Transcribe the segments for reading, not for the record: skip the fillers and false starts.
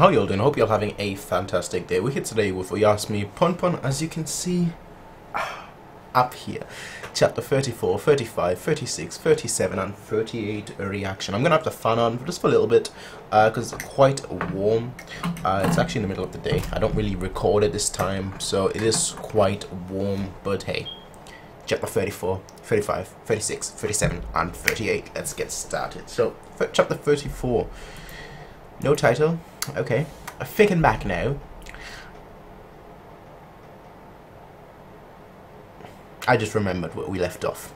How y'all doing? I hope y'all having a fantastic day. We're here today with Oyasumi Punpun, as you can see up here. Chapter 34, 35, 36, 37 and 38 reaction. I'm going to have the fan on just for a little bit because it's quite warm. It's actually in the middle of the day. I don't really record it this time, so it is quite warm, but hey. Chapter 34, 35, 36, 37 and 38. Let's get started. So, chapter 34. No title. Okay. I'm thinking back now. I just remembered where we left off.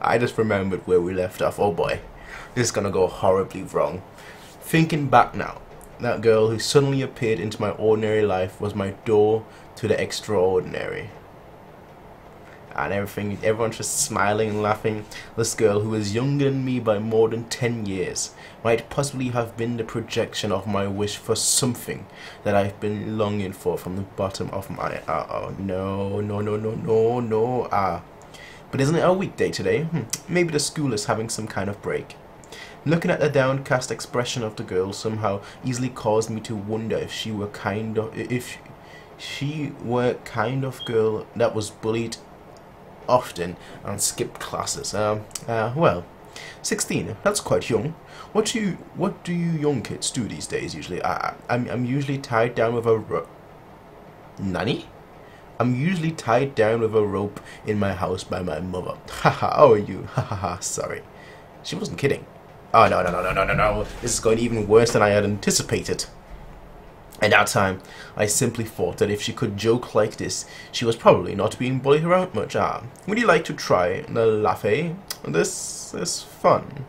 I just remembered where we left off. Oh boy. This is gonna go horribly wrong. Thinking back now, that girl who suddenly appeared into my ordinary life was my door to the extraordinary. And everyone's just smiling and laughing. This girl, who was younger than me by more than 10 years, might possibly have been the projection of my wish for something that I've been longing for from the bottom of my... no. But isn't it a weekday today? Maybe the school is having some kind of break. Looking at the downcast expression of the girl somehow easily caused me to wonder if she were kind of girl that was bullied often and skipped classes. Well, 16. That's quite young. What do you young kids do these days usually? I'm usually tied down with a Nani? I'm usually tied down with a rope in my house by my mother. Haha, how are you? Haha, sorry. She wasn't kidding. Oh, no. This is going even worse than I had anticipated. At that time, I simply thought that if she could joke like this, she was probably not being bullied around much. Would you like to try the latte? This is fun.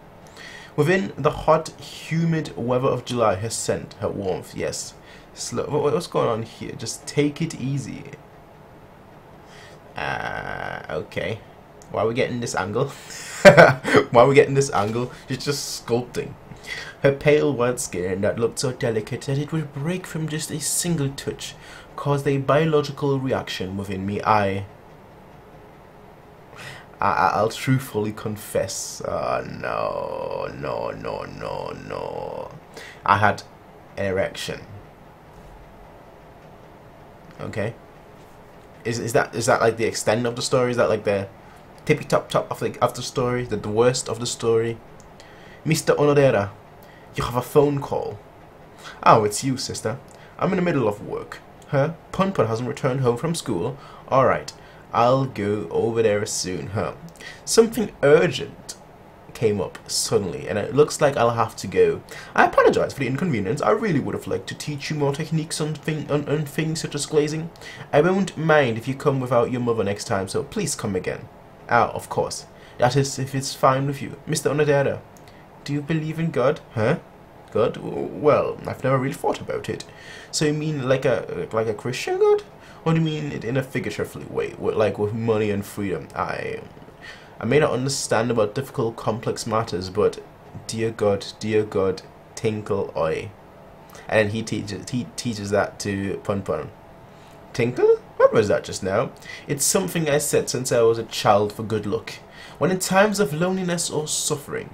Within the hot, humid weather of July, her scent, her warmth, yes. Slow. What's going on here? Just take it easy. Okay. Why are we getting this angle? Why are we getting this angle? She's just sculpting. Her pale white skin that looked so delicate that it would break from just a single touch caused a biological reaction within me. I'll truthfully confess. No. I had an erection. Okay. Is that like the extent of the story? Is that like the tippy top of the story? The worst of the story? Mr. Onodera, you have a phone call. Oh, it's you, sister. I'm in the middle of work. Huh? Punpun hasn't returned home from school? Alright, I'll go over there soon, huh? Something urgent came up suddenly, and it looks like I'll have to go. I apologize for the inconvenience. I really would have liked to teach you more techniques on things such as glazing. I won't mind if you come without your mother next time, so please come again. Ah, of course. That is, if it's fine with you. Mr. Onodera, do you believe in God? Huh? God? Well, I've never really thought about it. So you mean like a Christian God? Or do you mean it in a figuratively way, like with money and freedom? I may not understand about difficult, complex matters, but dear God, tinkle oi. And then he teaches that to Punpun. Tinkle? What was that just now? It's something I said since I was a child for good luck. When in times of loneliness or suffering.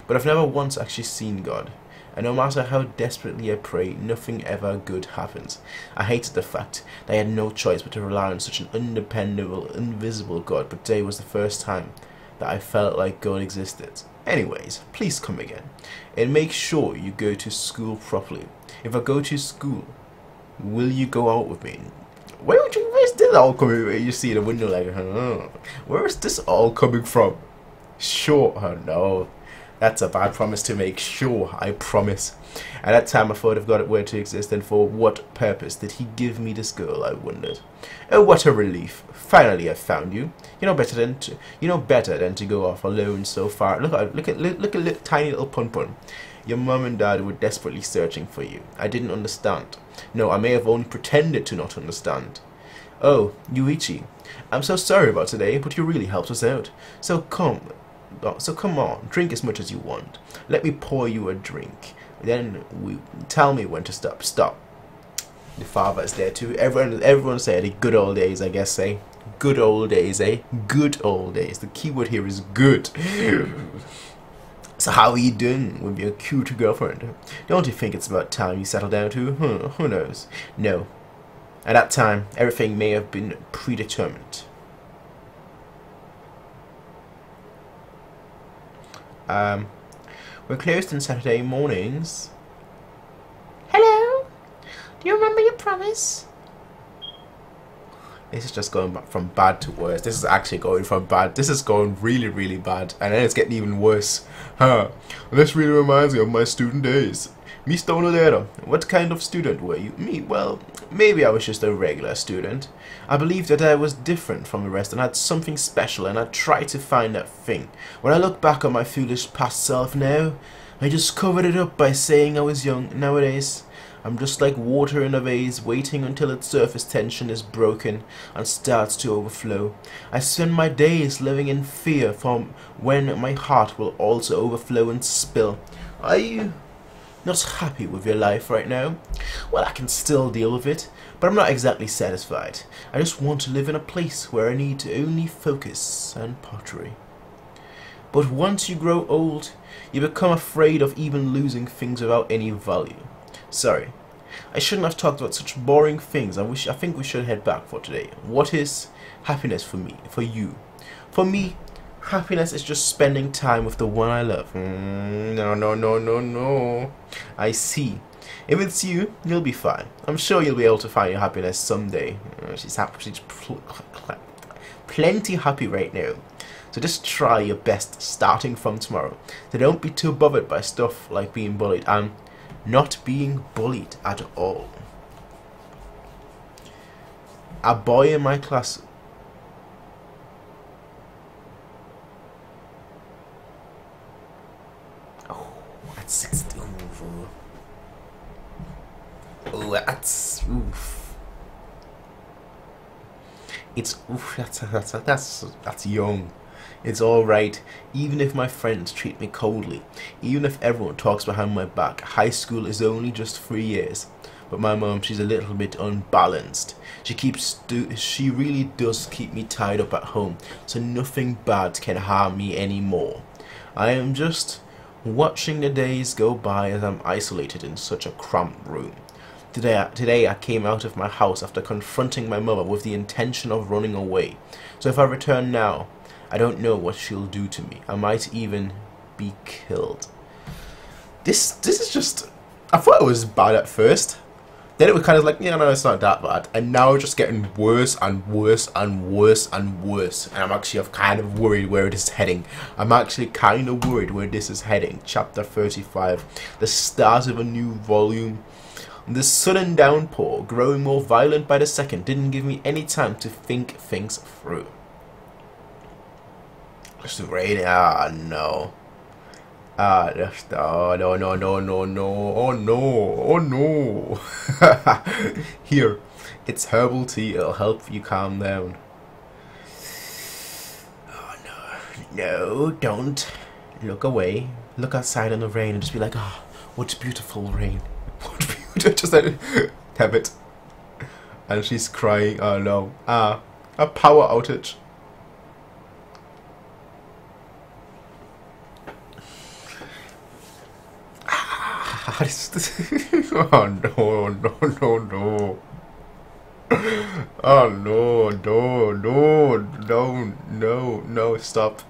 But I've never once actually seen God. And no matter how desperately I pray, nothing ever good happens. I hated the fact that I had no choice but to rely on such an undependable, invisible God, but today was the first time that I felt like God existed. Anyways, please come again. And make sure you go to school properly. If I go to school, will you go out with me? Where's this all coming from? You see the window like, where is this all coming from? Sure, no. That's a bad promise to make. Sure, I promise. At that time I thought if God were to exist, then for what purpose did he give me this girl, I wondered. Oh, what a relief. Finally I found you. You know better than to go off alone so far. Look at tiny little Punpun. Your mum and dad were desperately searching for you. I didn't understand. No, I may have only pretended to not understand. Oh, Yuichi. I'm so sorry about today, but you really helped us out. So come on, drink as much as you want. Let me pour you a drink. Then tell me when to stop. Stop. The father is there too. Everyone say the good old days, I guess, eh? Good old days, eh? Good old days. The key word here is good. So how are you doing with your cute girlfriend? Don't you think it's about time you settle down too? Who knows? No. At that time, everything may have been predetermined. We're closed on Saturday mornings. Hello? Do you remember your promise? This is just going from bad to worse. This is actually going from bad. This is going really, really bad. And then it's getting even worse. This really reminds me of my student days. Mr. Onodera, what kind of student were you? Me? Well, maybe I was just a regular student. I believed that I was different from the rest and had something special, and I tried to find that thing. When I look back on my foolish past self now, I just covered it up by saying I was young. Nowadays, I'm just like water in a vase, waiting until its surface tension is broken and starts to overflow. I spend my days living in fear from when my heart will also overflow and spill. Are you not happy with your life right now? Well, I can still deal with it, but I'm not exactly satisfied. I just want to live in a place where I need to only focus and pottery. But once you grow old, you become afraid of even losing things without any value. Sorry, I shouldn't have talked about such boring things. I think we should head back for today. What is happiness for me? For you? For me, happiness is just spending time with the one I love. No. I see. If it's you, you'll be fine. I'm sure you'll be able to find your happiness someday. She's happy. She's plenty happy right now. So just try your best starting from tomorrow. So don't be too bothered by stuff like being bullied. And not being bullied at all. A boy in my class. Oh, that's 16. Oh, that's oof. It's oof. That's young. It's alright, even if my friends treat me coldly, even if everyone talks behind my back. High school is only just 3 years, but my mom, she's a little bit unbalanced. She really does keep me tied up at home, so nothing bad can harm me anymore. I am just watching the days go by as I'm isolated in such a cramped room. Today I came out of my house after confronting my mother with the intention of running away. So if I return now, I don't know what she'll do to me. I might even be killed. This is just... I thought it was bad at first. Then it was kind of like, yeah, no, it's not that bad. And now it's just getting worse and worse and worse and worse. And I'm actually kind of worried where this is heading. I'm actually kind of worried where this is heading. Chapter 35. The start of a new volume. The sudden downpour, growing more violent by the second, didn't give me any time to think things through. It's raining. Ah, no. Ah, oh, no. Oh, no. Oh, no. Here, it's herbal tea. It'll help you calm down. Oh, no. No, don't. Look away. Look outside in the rain and just be like, ah, oh, what beautiful rain. What beautiful. Just have it. And she's crying. Oh, no. Ah, a power outage. Oh no. Oh no, stop.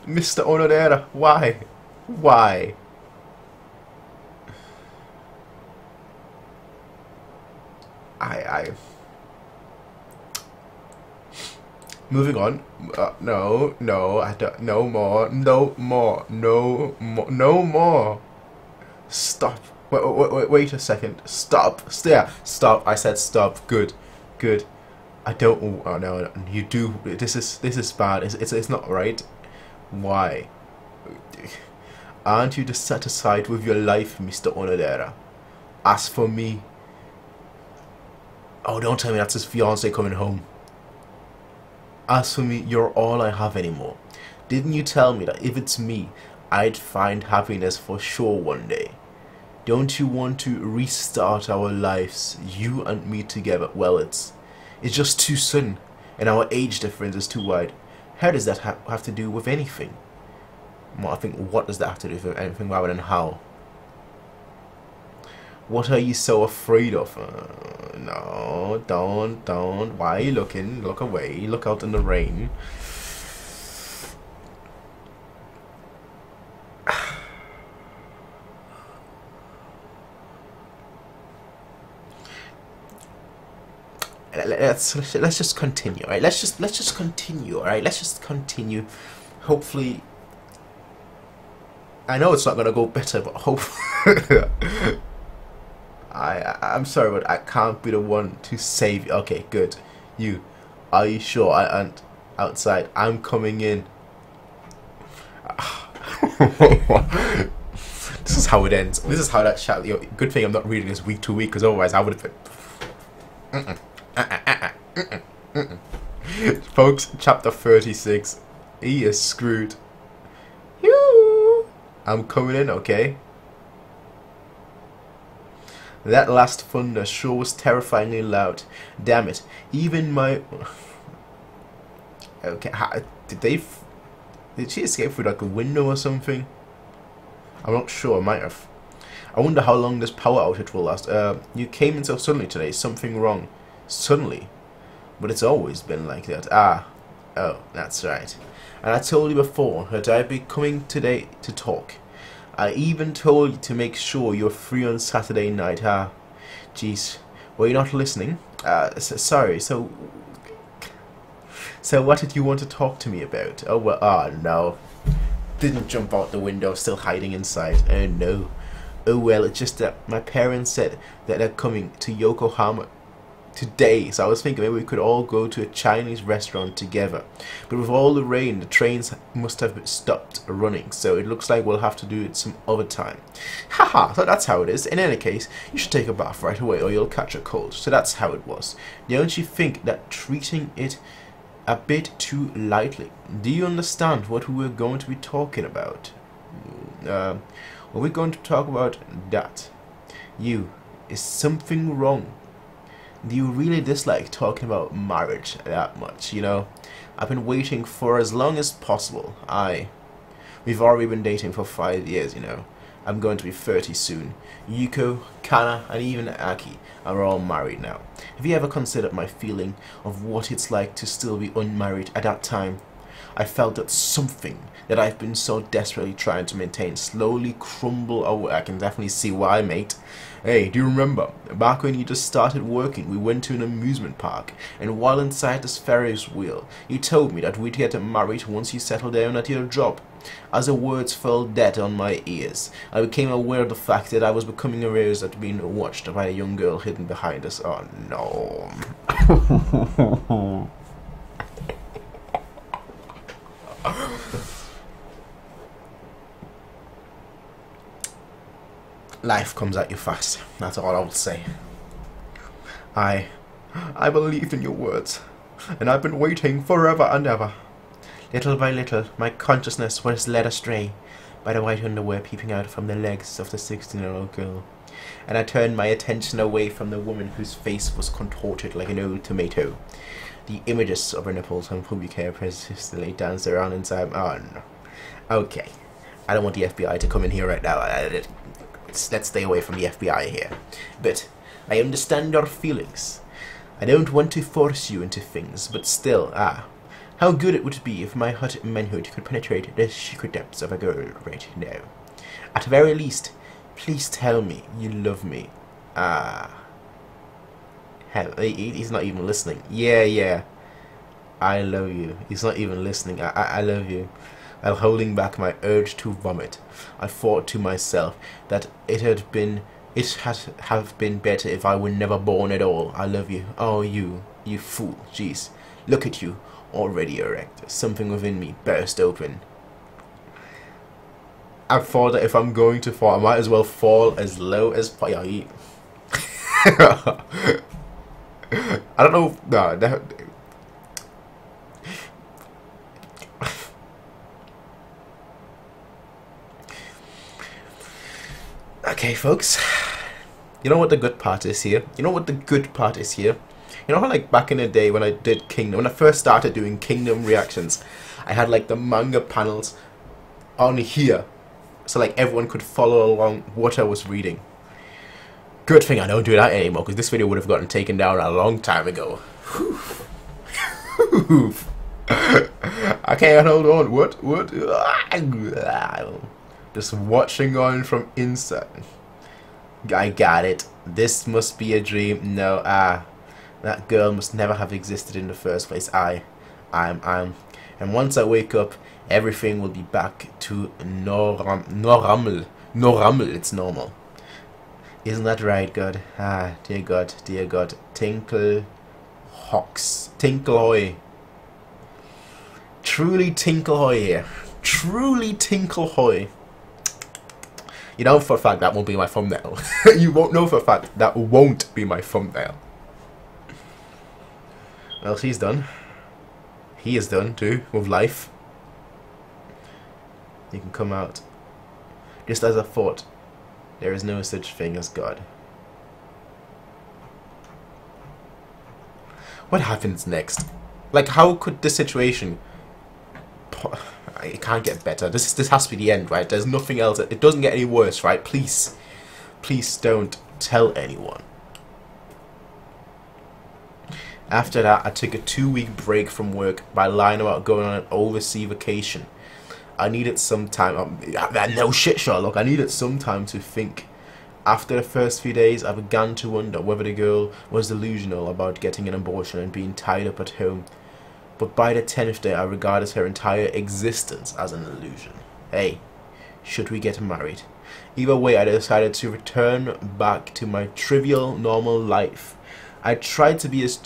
Mr. Onodera, why? Why? Moving on. No, I don't. No more. Stop. Wait a second. Stop. Stop. I said stop. Good. I don't. Oh no, you do. This is bad. It's not right. Why? Aren't you dissatisfied with your life, Mr. Onodera? As for me, Oh, don't tell me that's his fiance coming home. As for me, you're all I have anymore. Didn't you tell me that if it's me, I'd find happiness for sure one day? Don't you want to restart our lives, you and me together? Well, it's just too sudden, and our age difference is too wide. How does that have to do with anything? Well, I think, what does that have to do with anything rather than how? What are you so afraid of? No, don't. Why are you looking? Look away. Look out in the rain. Let's just continue, all right? Let's just continue, all right? Let's just continue. Hopefully, I know it's not gonna go better, but hopefully. I'm sorry, but I can't be the one to save you. Okay, good. You, are you sure I aren't outside? I'm coming in. This is how it ends. This is how that chat. Good thing I'm not reading this week to week, because otherwise I would have been. Folks, chapter 36. He is screwed. I'm coming in, okay? That last thunder sure was terrifyingly loud. Damn it. Even my... Okay, did she escape through like a window or something? I'm not sure, I might have. I wonder how long this power outage will last. You came in so suddenly today. Something wrong. Suddenly? But it's always been like that. Oh, that's right. And I told you before that I'd be coming today to talk. I even told you to make sure you're free on Saturday night. Jeez. Were you not listening? Sorry, so what did you want to talk to me about? Oh, well, no. Didn't jump out the window, still hiding inside. Oh, no. Oh, well, it's just that my parents said that they're coming to Yokohama today, so I was thinking maybe we could all go to a Chinese restaurant together. But with all the rain, the trains must have stopped running, so it looks like we'll have to do it some other time. Haha, so that's how it is. In any case, you should take a bath right away or you'll catch a cold. So that's how it was. Don't you think that treating it a bit too lightly? Do you understand what we were going to be talking about? Were we going to talk about that? Is something wrong? Do you really dislike talking about marriage that much, you know? I've been waiting for as long as possible. We've already been dating for 5 years, you know. I'm going to be 30 soon. Yuko, Kana, and even Aki are all married now. Have you ever considered my feeling of what it's like to still be unmarried at that time? I felt that something that I've been so desperately trying to maintain slowly crumble away. I can definitely see why, mate. Hey, do you remember? Back when you just started working, we went to an amusement park, and while inside this Ferris wheel, you told me that we'd get married once you settled down at your job. As the words fell dead on my ears, I became aware of the fact that I was becoming aroused at being watched by a young girl hidden behind us. Oh no. Life comes at you fast, that's all I will say. I believed in your words, and I've been waiting forever and ever. Little by little, my consciousness was led astray by the white underwear peeping out from the legs of the 16-year-old girl, and I turned my attention away from the woman whose face was contorted like an old tomato. The images of her nipples and pubic hair persistently danced around inside. Oh no. Okay, I don't want the FBI to come in here right now. Let's stay away from the FBI here. But I understand your feelings. I don't want to force you into things, but still, how good it would be if my hot manhood could penetrate the secret depths of a girl right now. At the very least, please tell me you love me. Hell, he's not even listening. Yeah. I love you. He's not even listening. I love you. While holding back my urge to vomit, I thought to myself that it had have been better if I were never born at all. I love you. Oh, you fool. Jeez. Look at you, already erect. Something within me burst open. I thought that if I'm going to fall, I might as well fall as low as possible. I don't know. No. Okay, folks. You know what the good part is here? You know what the good part is here? You know how, like, back in the day when I did Kingdom, when I first started doing Kingdom reactions, I had, like, the manga panels on here, so, like, everyone could follow along what I was reading. Good thing I don't do that anymore, because this video would have gotten taken down a long time ago. I can't hold on. What? Just watching on from inside. I got it. This must be a dream. No, that girl must never have existed in the first place. I'm. And once I wake up, everything will be back to normal. It's normal. Isn't that right, God? Dear God, dear God. Tinkle hoy. Truly tinkle hoy here. Truly tinkle hoy. You know for a fact that won't be my thumbnail. You won't know for a fact that won't be my thumbnail. Well, she's done. He is done too, with life. You can come out. Just as I thought, there is no such thing as God. What happens next? Like, how could this situation... It can't get better. This has to be the end, right? There's nothing else. It doesn't get any worse, right? Please don't tell anyone. After that, I took a 2-week break from work by lying about going on an overseas vacation. I needed some time. No shit, Sherlock. I needed some time to think. After the first few days, I began to wonder whether the girl was delusional about getting an abortion and being tied up at home. But by the 10th day, I regarded her entire existence as an illusion. Hey, should we get married? Either way, I decided to return back to my trivial, normal life. I tried to be as,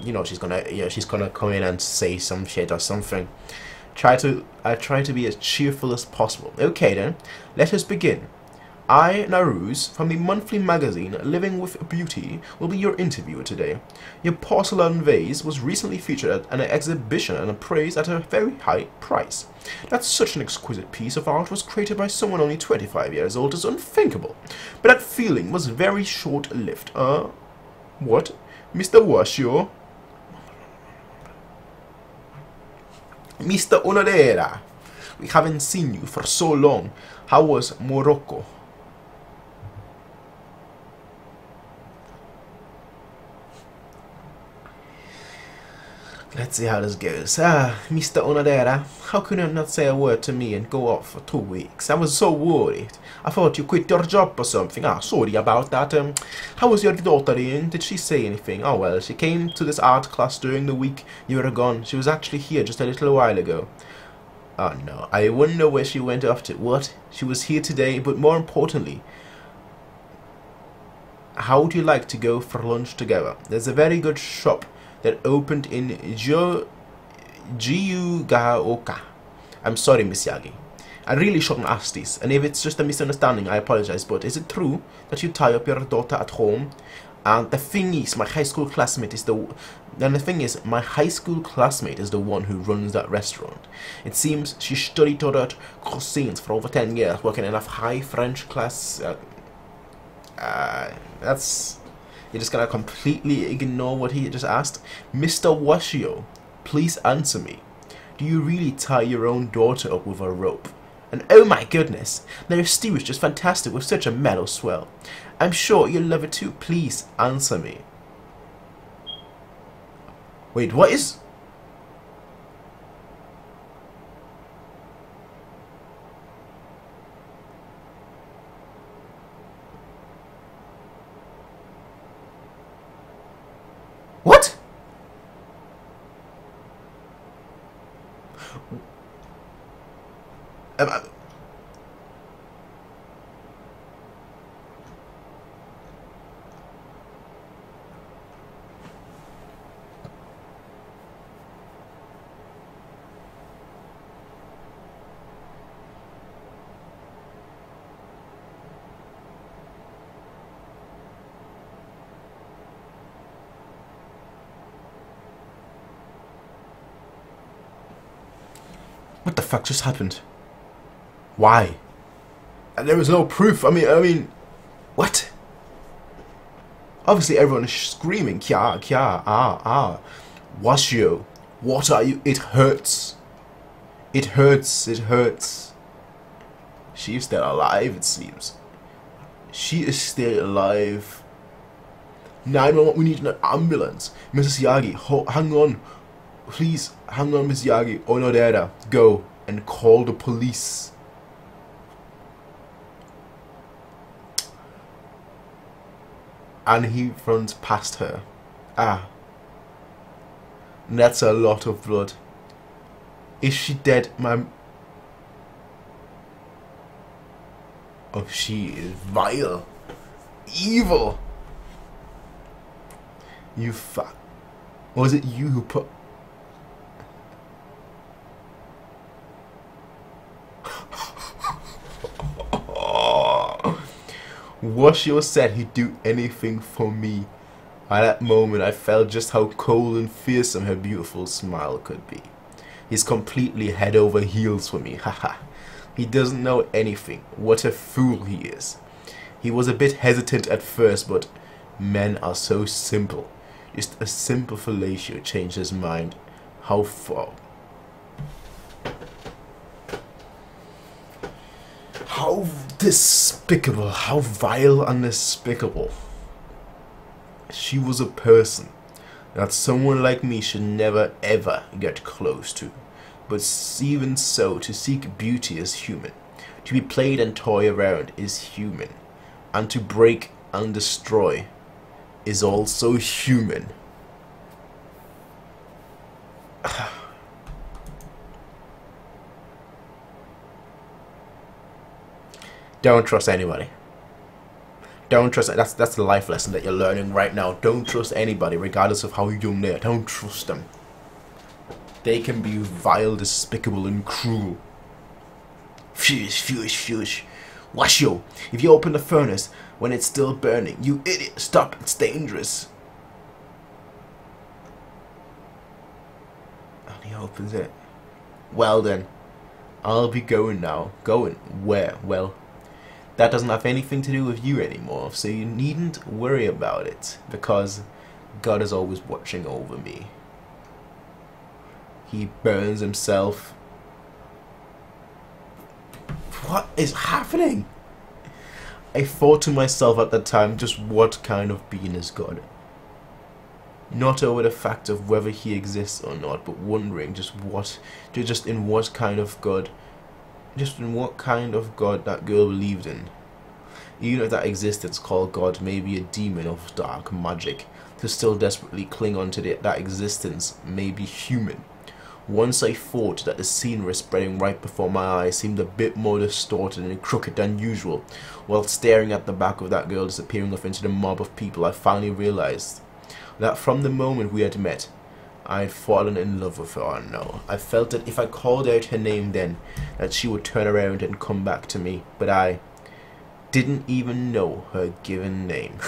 you know, she's gonna come in and say some shit or something. I tried to be as cheerful as possible. Okay then, let us begin. I, Naruse, from the monthly magazine Living with Beauty, will be your interviewer today. Your porcelain vase was recently featured at an exhibition and appraised at a very high price. That such an exquisite piece of art was created by someone only 25 years old is unthinkable. But that feeling was very short-lived. What? Mr. Washio? Mr. Onodera, we haven't seen you for so long. How was Morocco? Let's see how this goes. Mr. Onodera, how could you not say a word to me and go off for 2 weeks? I was so worried. I thought you quit your job or something. Sorry about that. How was your daughter in? Did she say anything? Oh well, she came to this art class during the week you were gone. She was actually here just a little while ago. Oh no, I wonder where she went off to. What? She was here today, but more importantly, how would you like to go for lunch together? There's a very good shop that opened in Jiyugaoka. I'm sorry, Miss Yagi. I really shouldn't ask this, and if it's just a misunderstanding, I apologize, but is it true that you tie up your daughter at home? And the thing is, my high school classmate is the one who runs that restaurant. It seems she studied other cuisines for over 10 years, working in a high French class. You're just gonna completely ignore what he just asked? Mr. Washio, please answer me. Do you really tie your own daughter up with a rope? And oh my goodness, their stew is just fantastic with such a mellow swell. I'm sure you'll love it too. Please answer me. Wait, what is... What? What the fuck just happened? Why? And there was no proof. I mean, what? Obviously everyone is screaming, kya, kya, ah. Washio, what are you? It hurts. It hurts, it hurts. She's still alive, it seems. She is still alive. 911, we need an ambulance. Mrs. Yagi, hang on. Please, hang on, Miss Yagi. Onodera, go and call the police. And he runs past her. Ah. That's a lot of blood. Is she dead, ma'am? Oh, she is vile. Evil. You fuck. Was it you who put... Washio said he'd do anything for me. At that moment, I felt just how cold and fearsome her beautiful smile could be. He's completely head over heels for me, haha. He doesn't know anything. What a fool he is. He was a bit hesitant at first, but men are so simple. Just a simple fellatio changed his mind. How far? How despicable, how vile and despicable. She was a person that someone like me should never ever get close to. But even so, to seek beauty is human. To be played and toy around is human. And to break and destroy is also human. Don't trust anybody. Don't trust. That's the life lesson that you're learning right now. Don't trust anybody, regardless of how young they are. Don't trust them. They can be vile, despicable, and cruel. Phew. Washio, if you open the furnace when it's still burning, you idiot! Stop! It's dangerous. And he opens it. Well then, I'll be going now. Going where? Well, that doesn't have anything to do with you anymore, so you needn't worry about it, because God is always watching over me. He burns himself. What is happening? I thought to myself at the time, just what kind of being is God? Not over the fact of whether he exists or not, but wondering just in what kind of God that girl believed in. Even if that existence called God may be a demon of dark magic, to still desperately cling on to that existence may be human. Once I thought that the scenery spreading right before my eyes seemed a bit more distorted and crooked than usual, while staring at the back of that girl disappearing off into the mob of people, I finally realized that from the moment we had met, I had fallen in love with her. Oh no. I felt that if I called out her name then, that she would turn around and come back to me, but I didn't even know her given name.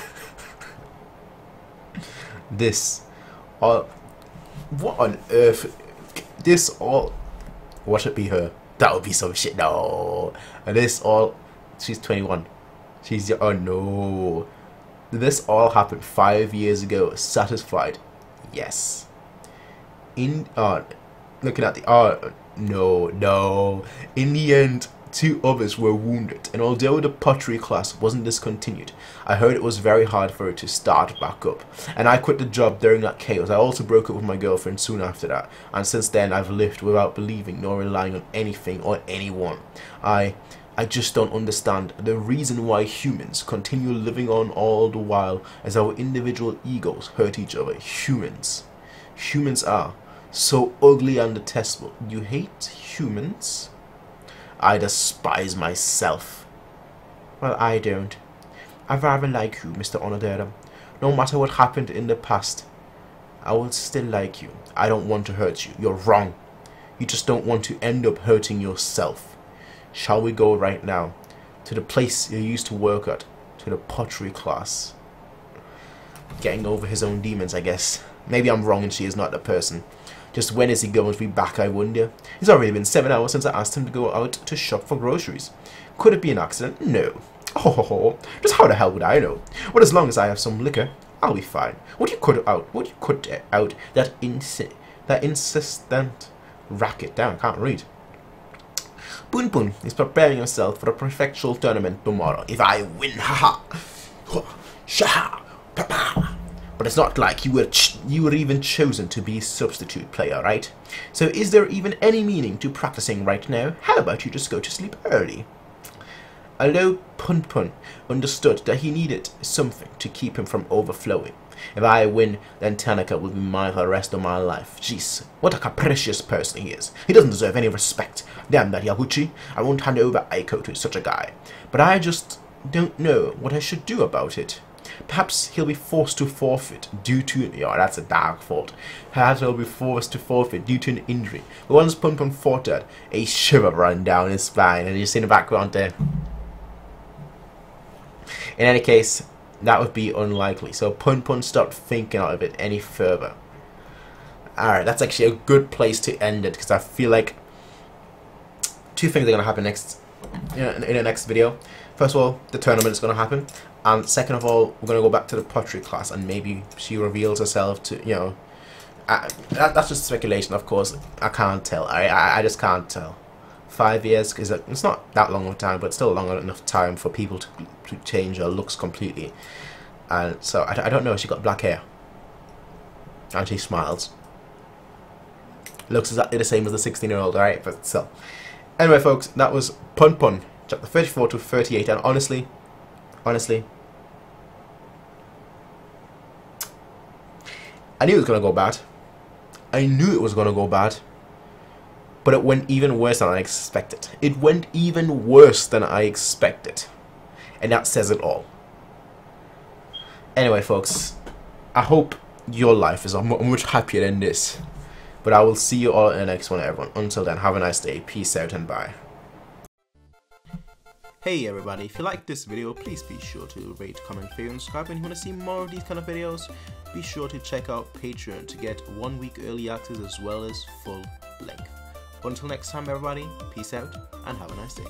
What on earth? What should be her? That would be some shit. No. And she's 21. Oh no. This all happened 5 years ago. Satisfied? Yes. Looking at the no. In the end, 2 others were wounded, and although the pottery class wasn't discontinued, I heard it was very hard for it to start back up, and I quit the job during that chaos. I also broke up with my girlfriend soon after that, and since then I've lived without believing nor relying on anything or anyone. I just don't understand the reason why humans continue living on all the while as our individual egos hurt each other. Humans are so ugly and detestable. You hate humans? I despise myself. Well, I don't. I rather like you, Mr. Onodera. No matter what happened in the past, I will still like you. I don't want to hurt you. You're wrong. You just don't want to end up hurting yourself. Shall we go right now to the place you used to work at, to the pottery class? Getting over his own demons, I guess. Maybe I'm wrong and she is not the person. Just when is he going to be back, I wonder? It's already been 7 hours since I asked him to go out to shop for groceries. Could it be an accident? No. Oh, just how the hell would I know? Well, as long as I have some liquor, I'll be fine. What do you cut out that insistent racket? Damn, I can't read. Punpun is preparing himself for a prefectural tournament tomorrow. If I win, haha, shaha, papa. But it's not like you were even chosen to be a substitute player, right? So is there even any meaning to practicing right now? How about you just go to sleep early? Although Punpun understood that he needed something to keep him from overflowing. If I win, then Tanaka will be mine for the rest of my life. Jeez, what a capricious person he is. He doesn't deserve any respect. Damn that Yaguchi. I won't hand over Aiko to such a guy. But I just don't know what I should do about it. Perhaps he'll be forced to forfeit due to... Yeah, that's a dark thought. Perhaps he'll be forced to forfeit due to an injury. But once Punpun thought that, a shiver ran down his spine, and you see in the background there. In any case, that would be unlikely. So Punpun stopped thinking out of it any further. Alright, that's actually a good place to end it, because I feel like two things are going to happen next in the next video. First of all, the tournament is going to happen. And second of all, we're going to go back to the pottery class, and maybe she reveals herself to, you know... that's just speculation, of course. I can't tell. I just can't tell. 5 years, because it's not that long of a time, but still long enough time for people to change their looks completely. And so, I don't know, she got black hair. And she smiles. Looks exactly the same as the 16-year-old, alright? But still. Anyway, folks, that was Punpun, chapter 34 to 38, and honestly, I knew it was going to go bad. I knew it was going to go bad. But it went even worse than I expected. It went even worse than I expected. And that says it all. Anyway, folks, I hope your life is much happier than this. But I will see you all in the next one, everyone. Until then, have a nice day. Peace out and bye. Hey everybody, if you like this video, please be sure to rate, comment, favorite, and subscribe. And if you want to see more of these kind of videos, be sure to check out Patreon to get 1 week early access as well as full length. Until next time everybody, peace out and have a nice day.